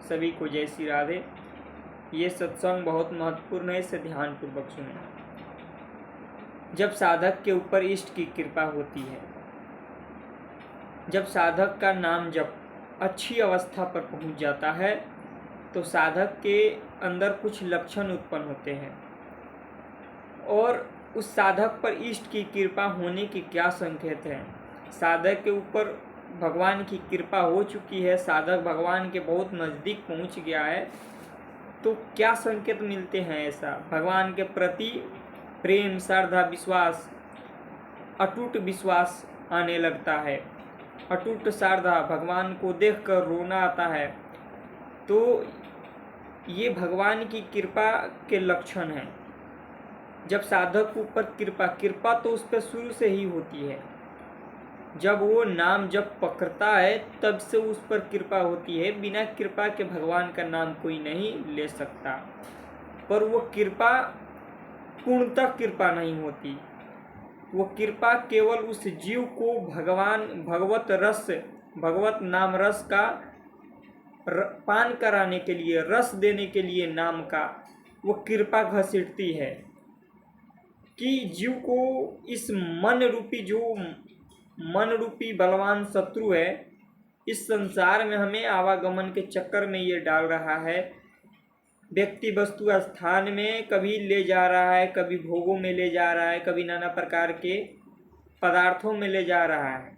सभी को जय श्री राधे। ये सत्संग बहुत महत्वपूर्ण है, इसे ध्यानपूर्वक सुनें। जब साधक के ऊपर इष्ट की कृपा होती है, जब साधक का नाम जब अच्छी अवस्था पर पहुंच जाता है, तो साधक के अंदर कुछ लक्षण उत्पन्न होते हैं। और उस साधक पर इष्ट की कृपा होने के क्या संकेत हैं? साधक के ऊपर भगवान की कृपा हो चुकी है, साधक भगवान के बहुत नज़दीक पहुंच गया है, तो क्या संकेत मिलते हैं? ऐसा भगवान के प्रति प्रेम, श्रद्धा, विश्वास, अटूट विश्वास आने लगता है, अटूट श्रद्धा, भगवान को देखकर रोना आता है। तो ये भगवान की कृपा के लक्षण हैं। जब साधक के ऊपर कृपा तो उस पर शुरू से ही होती है। जब वो नाम जब पकड़ता है तब से उस पर कृपा होती है। बिना कृपा के भगवान का नाम कोई नहीं ले सकता। पर वो कृपा पूर्णतः कृपा नहीं होती। वो कृपा केवल उस जीव को भगवत नाम रस का पान कराने के लिए, रस देने के लिए नाम का वो कृपा घसीटती है कि जीव को इस मन रूपी बलवान शत्रु है, इस संसार में हमें आवागमन के चक्कर में ये डाल रहा है। व्यक्ति वस्तु स्थान में कभी ले जा रहा है, कभी भोगों में ले जा रहा है, कभी नाना प्रकार के पदार्थों में ले जा रहा है।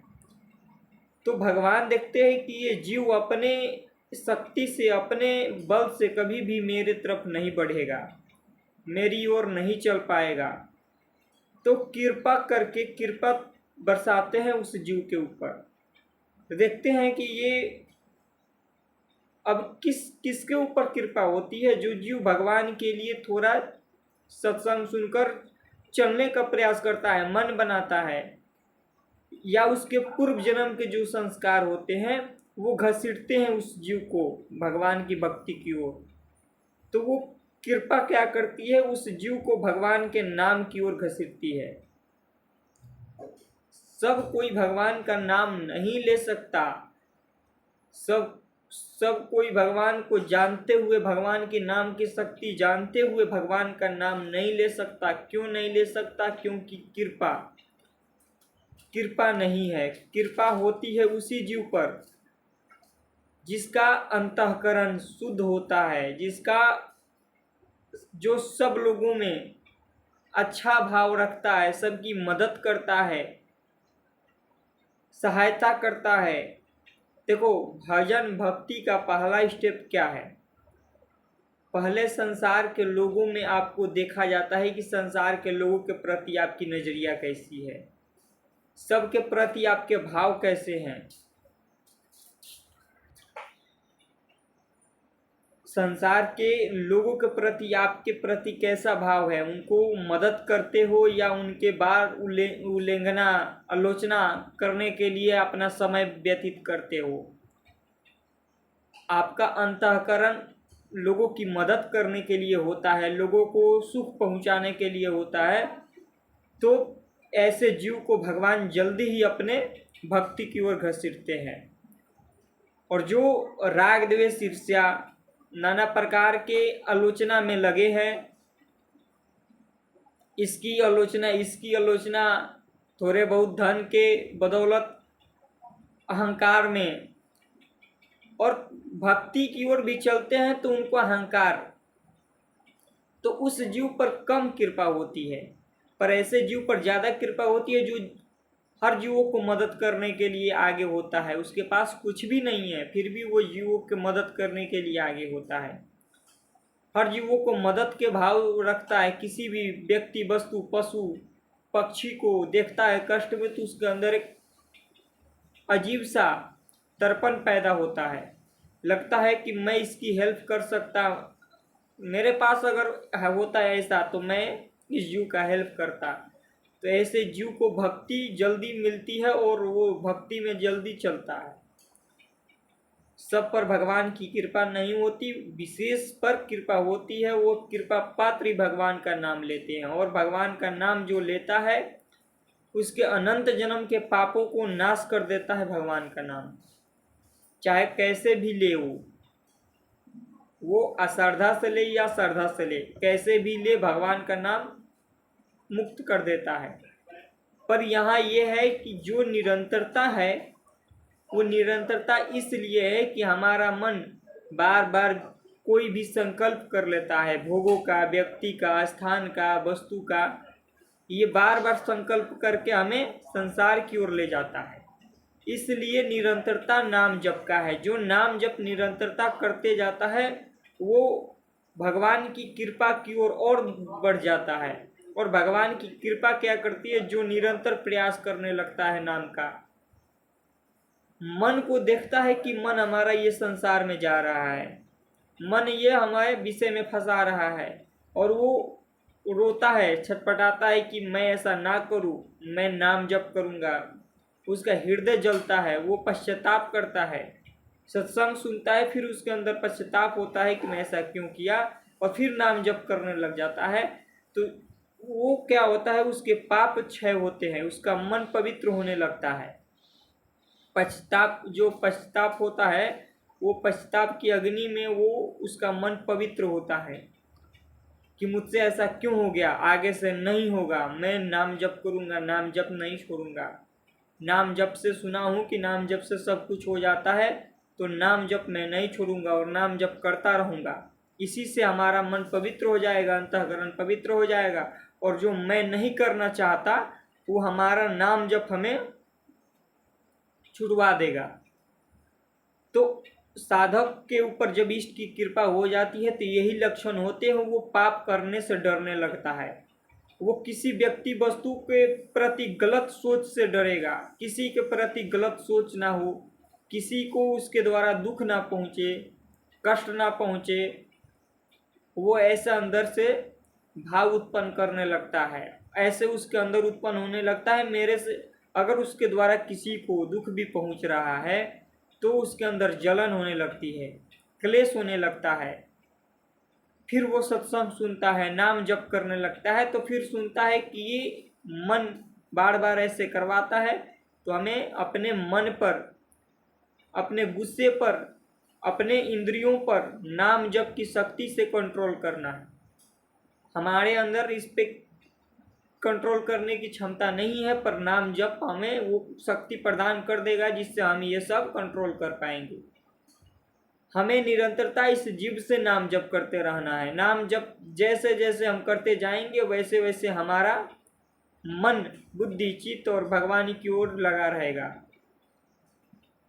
तो भगवान देखते हैं कि ये जीव अपने शक्ति से, अपने बल से कभी भी मेरे तरफ नहीं बढ़ेगा, मेरी ओर नहीं चल पाएगा। तो कृपा करके कृपा बरसाते हैं उस जीव के ऊपर। देखते हैं कि ये अब किसके ऊपर कृपा होती है? जो जीव भगवान के लिए थोड़ा सत्संग सुनकर चलने का प्रयास करता है, मन बनाता है, या उसके पूर्व जन्म के जो संस्कार होते हैं वो घसीटते हैं उस जीव को भगवान की भक्ति की ओर। तो वो कृपा क्या करती है? उस जीव को भगवान के नाम की ओर घसीटती है। सब कोई भगवान का नाम नहीं ले सकता। सब कोई भगवान को जानते हुए, भगवान के नाम की शक्ति जानते हुए भगवान का नाम नहीं ले सकता। क्यों नहीं ले सकता? क्योंकि कृपा नहीं है। कृपा होती है उसी जीव पर जिसका अंतःकरण शुद्ध होता है, जो सब लोगों में अच्छा भाव रखता है, सबकी मदद करता है, सहायता करता है। देखो, भजन भक्ति का पहला स्टेप क्या है? पहले संसार के लोगों में आपको देखा जाता है कि संसार के लोगों के प्रति आपकी नजरिया कैसी है, सबके प्रति आपके भाव कैसे हैं। संसार के लोगों के प्रति आपके प्रति कैसा भाव है? उनको मदद करते हो या उनके बाद उल्लंघना, आलोचना करने के लिए अपना समय व्यतीत करते हो? आपका अंतःकरण लोगों की मदद करने के लिए होता है, लोगों को सुख पहुंचाने के लिए होता है। तो ऐसे जीव को भगवान जल्दी ही अपने भक्ति की ओर घसीटते हैं। और जो राग द्वेष ईर्ष्या नाना प्रकार के आलोचना में लगे हैं, इसकी आलोचना, थोड़े बहुत धन के बदौलत, अहंकार में, और भक्ति की ओर भी चलते हैं तो उनको अहंकार, तो उस जीव पर कम कृपा होती है। पर ऐसे जीव पर ज़्यादा कृपा होती है जो हर जीवों को मदद करने के लिए आगे होता है। उसके पास कुछ भी नहीं है, फिर भी वो जीवों की मदद करने के लिए आगे होता है। हर जीवों को मदद के भाव रखता है। किसी भी व्यक्ति, वस्तु, पशु, पक्षी को देखता है कष्ट में तो उसके अंदर एक अजीब सा तर्पण पैदा होता है। लगता है कि मैं इसकी हेल्प कर सकता, मेरे पास अगर होता है ऐसा तो मैं इस जीव का हेल्प करता। तो ऐसे जीव को भक्ति जल्दी मिलती है और वो भक्ति में जल्दी चलता है। सब पर भगवान की कृपा नहीं होती, विशेष पर कृपा होती है। वो कृपा पात्र ही भगवान का नाम लेते हैं, और भगवान का नाम जो लेता है उसके अनंत जन्म के पापों को नाश कर देता है भगवान का नाम, चाहे कैसे भी ले वो। वो अश्रद्धा से ले या श्रद्धा से ले, कैसे भी ले, भगवान का नाम मुक्त कर देता है। पर यहाँ ये है कि जो निरंतरता है वो निरंतरता इसलिए है कि हमारा मन बार बार कोई भी संकल्प कर लेता है, भोगों का, व्यक्ति का, स्थान का, वस्तु का। ये बार बार संकल्प करके हमें संसार की ओर ले जाता है। इसलिए निरंतरता नाम जप का है। जो नाम जप निरंतरता करते जाता है वो भगवान की कृपा की ओर और बढ़ जाता है। और भगवान की कृपा क्या करती है? जो निरंतर प्रयास करने लगता है नाम का, मन को देखता है कि मन हमारा ये संसार में जा रहा है, मन ये हमारे विषय में फंसा रहा है, और वो रोता है, छटपटाता है कि मैं ऐसा ना करूं, मैं नाम जप करूंगा। उसका हृदय जलता है, वो पश्चाताप करता है, सत्संग सुनता है, फिर उसके अंदर पश्चाताप होता है कि मैं ऐसा क्यों किया, और फिर नाम जप करने लग जाता है। तो वो क्या होता है? उसके पाप क्षय होते हैं, उसका मन पवित्र होने लगता है। जो पश्चाताप होता है वो पश्चाताप की अग्नि में वो उसका मन पवित्र होता है कि मुझसे ऐसा क्यों हो गया, आगे से नहीं होगा, मैं नाम जप करूंगा, नाम जप नहीं छोड़ूंगा। नाम जप से सुना हूँ कि नाम जप से सब कुछ हो जाता है, तो नाम जप मैं नहीं छोड़ूंगा और नाम जप करता रहूंगा। इसी से हमारा मन पवित्र हो जाएगा, अंतःकरण पवित्र हो जाएगा, और जो मैं नहीं करना चाहता वो हमारा नाम जप हमें छुड़वा देगा। तो साधक के ऊपर जब इष्ट की कृपा हो जाती है तो यही लक्षण होते हैं, वो पाप करने से डरने लगता है, वो किसी व्यक्ति वस्तु के प्रति गलत सोच से डरेगा, किसी के प्रति गलत सोच ना हो, किसी को उसके द्वारा दुख ना पहुँचे, कष्ट ना पहुँचे, वो ऐसा अंदर से भाव उत्पन्न करने लगता है। ऐसे उसके अंदर उत्पन्न होने लगता है, मेरे से अगर उसके द्वारा किसी को दुख भी पहुंच रहा है तो उसके अंदर जलन होने लगती है, क्लेश होने लगता है। फिर वो सत्संग सुनता है, नाम जप करने लगता है, तो फिर सुनता है कि ये मन बार बार ऐसे करवाता है, तो हमें अपने मन पर, अपने गुस्से पर, अपने इंद्रियों पर नाम जप की शक्ति से कंट्रोल करना है। हमारे अंदर इस पे कंट्रोल करने की क्षमता नहीं है, पर नाम जप हमें वो शक्ति प्रदान कर देगा जिससे हम ये सब कंट्रोल कर पाएंगे। हमें निरंतरता इस जीव से नाम जप करते रहना है। नाम जप जैसे जैसे हम करते जाएंगे वैसे वैसे हमारा मन, बुद्धि, चित्त और भगवान की ओर लगा रहेगा।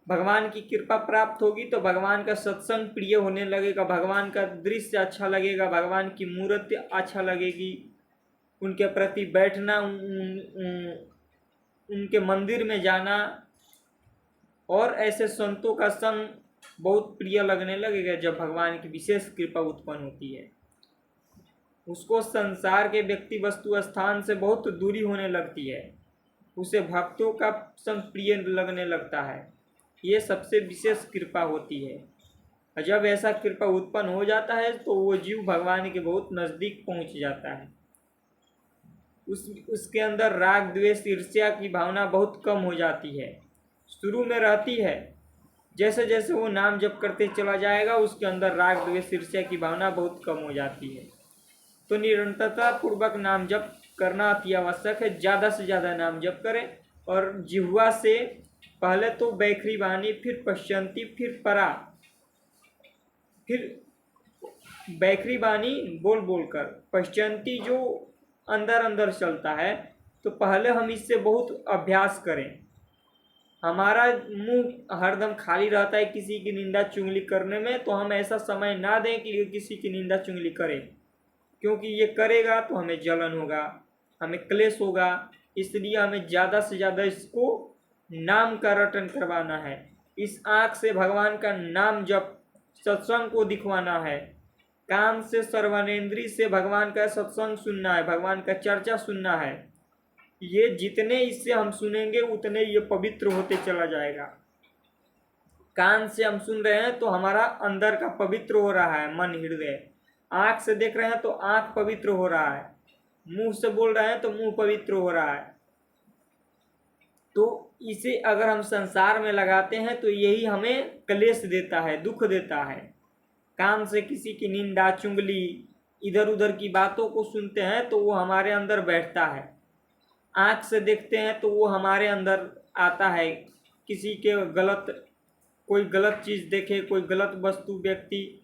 भगवान की कृपा प्राप्त होगी तो भगवान का सत्संग प्रिय होने लगेगा, भगवान का दृश्य अच्छा लगेगा, भगवान की मूर्ति अच्छा लगेगी, उनके प्रति बैठना, उनके मंदिर में जाना और ऐसे संतों का संग बहुत प्रिय लगने लगेगा। जब भगवान की विशेष कृपा उत्पन्न होती है, उसको संसार के व्यक्ति, वस्तु, स्थान से बहुत दूरी होने लगती है, उसे भक्तों का संग प्रिय लगने लगता है। ये सबसे विशेष कृपा होती है। और जब ऐसा कृपा उत्पन्न हो जाता है तो वो जीव भगवान के बहुत नज़दीक पहुंच जाता है। उसके अंदर राग, द्वेष, ईर्ष्या की भावना बहुत कम हो जाती है। शुरू में रहती है, जैसे जैसे वो नाम जप करते चला जाएगा उसके अंदर राग, द्वेष, ईर्ष्या की भावना बहुत कम हो जाती है। तो निरंतरता पूर्वक नाम जप करना अति आवश्यक है। ज़्यादा से ज़्यादा नाम जप करें, और जिह्वा से पहले तो बैखरी वाणी, फिर पश्यंती, फिर परा, फिर बैखरी वाणी बोल बोलकर, पश्यंती जो अंदर अंदर चलता है, तो पहले हम इससे बहुत अभ्यास करें। हमारा मुंह हरदम खाली रहता है किसी की निंदा चुगली करने में, तो हम ऐसा समय ना दें कि ये किसी की निंदा चुगली करे, क्योंकि ये करेगा तो हमें जलन होगा, हमें क्लेश होगा। इसलिए हमें ज़्यादा से ज़्यादा इसको नाम का रटन करवाना है। इस आँख से भगवान का नाम जप सत्संग को दिखवाना है, कान से, सर्वानेंद्री से भगवान का सत्संग सुनना है, भगवान का चर्चा सुनना है। ये जितने इससे हम सुनेंगे उतने ये पवित्र होते चला जाएगा। कान से हम सुन रहे हैं तो हमारा अंदर का पवित्र हो रहा है मन, हृदय। आँख से देख रहे हैं तो आँख पवित्र हो रहा है, मुंह से बोल रहे हैं तो मुंह पवित्र हो रहा है। तो इसे अगर हम संसार में लगाते हैं तो यही हमें क्लेश देता है, दुख देता है। कान से किसी की निंदा चुगली इधर उधर की बातों को सुनते हैं तो वो हमारे अंदर बैठता है। आँख से देखते हैं तो वो हमारे अंदर आता है। किसी के कोई गलत चीज़ देखे, कोई गलत वस्तु व्यक्ति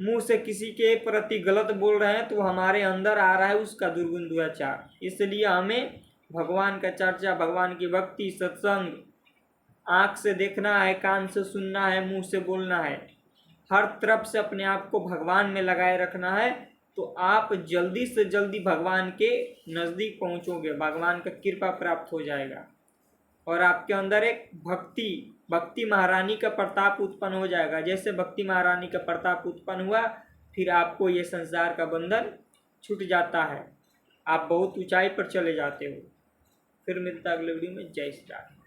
मुंह से किसी के प्रति गलत बोल रहे हैं तो हमारे अंदर आ रहा है उसका दुर्गुण दुराचार। इसलिए हमें भगवान का चर्चा, भगवान की भक्ति, सत्संग आँख से देखना है, कान से सुनना है, मुंह से बोलना है, हर तरफ से अपने आप को भगवान में लगाए रखना है। तो आप जल्दी से जल्दी भगवान के नज़दीक पहुँचोगे, भगवान का कृपा प्राप्त हो जाएगा और आपके अंदर एक भक्ति महारानी का प्रताप उत्पन्न हो जाएगा। जैसे भक्ति महारानी का प्रताप उत्पन्न हुआ फिर आपको ये संसार का बंधन छूट जाता है, आप बहुत ऊंचाई पर चले जाते हो। फिर मिलता अगले वीडियो में। जय श्री राम।